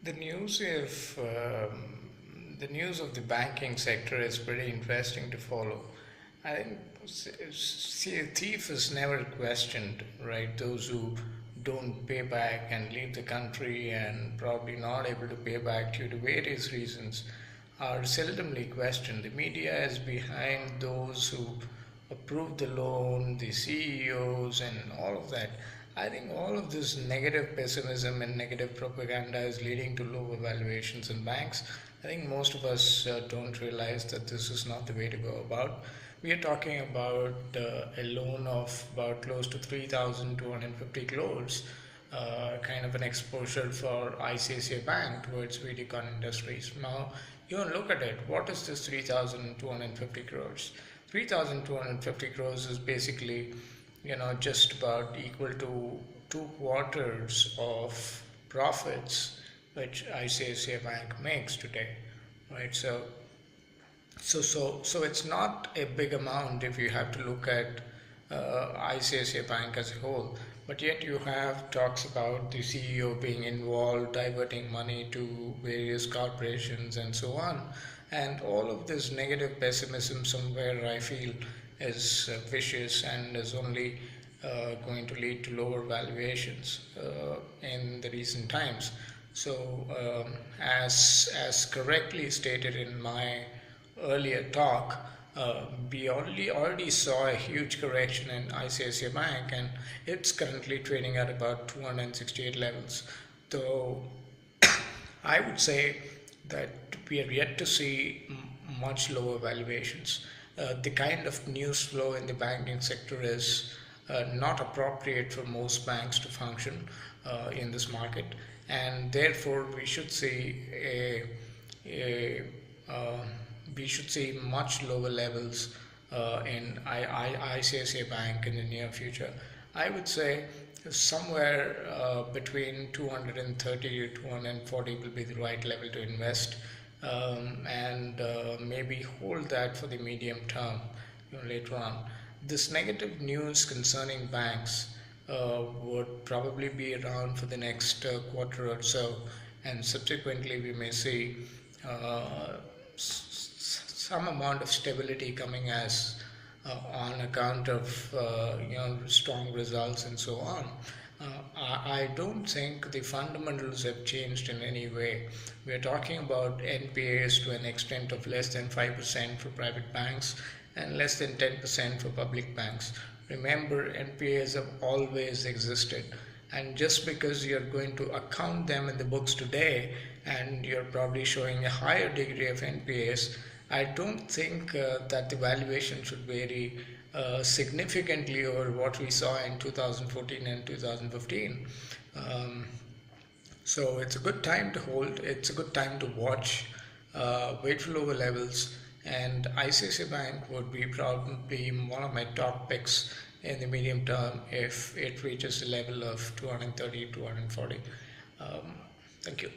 The news of the news of the banking sector is pretty interesting to follow. I think see, a thief is never questioned, right? Those who don't pay back and leave the country and probably not able to pay back due to various reasons are seldomly questioned. The media is behind those who approve the loan, the CEOs, and all of that. I think all of this negative pessimism and negative propaganda is leading to low valuations in banks. I think most of us don't realize that this is not the way to go about. We are talking about a loan of about close to 3,250 crores, kind of an exposure for ICICI Bank towards VDCon Industries. Now, you look at it. What is this 3,250 crores? 3,250 crores is basically, just about equal to 2 quarters of profits which ICICI Bank makes today, right? So it's not a big amount if you have to look at ICICI Bank as a whole. But yet you have talks about the CEO being involved, diverting money to various corporations and so on. And all of this negative pessimism somewhere I feel is vicious and is only going to lead to lower valuations in the recent times. So, as correctly stated in my earlier talk, we already saw a huge correction in ICICI Bank, and it's currently trading at about 268 levels. Though I would say that we are yet to see much lower valuations. The kind of news flow in the banking sector is not appropriate for most banks to function in this market, and therefore a uh, we should see much lower levels in ICICI Bank in the near future. I would say somewhere between 230 to 240 will be the right level to invest, and maybe hold that for the medium term later on. This negative news concerning banks would probably be around for the next quarter or so, and subsequently we may see uh, some amount of stability coming as on account of strong results and so on. I don't think the fundamentals have changed in any way. We are talking about NPAs to an extent of less than 5% for private banks and less than 10% for public banks. Remember, NPAs have always existed, and just because you're going to account them in the books today and you're probably showing a higher degree of NPAs, I don't think that the valuation should vary significantly over what we saw in 2014 and 2015. Um, so it's a good time to hold, it's a good time to watch, wait for lower levels, and ICICI Bank would be probably one of my top picks in the medium term if it reaches a level of 230, 240. Thank you.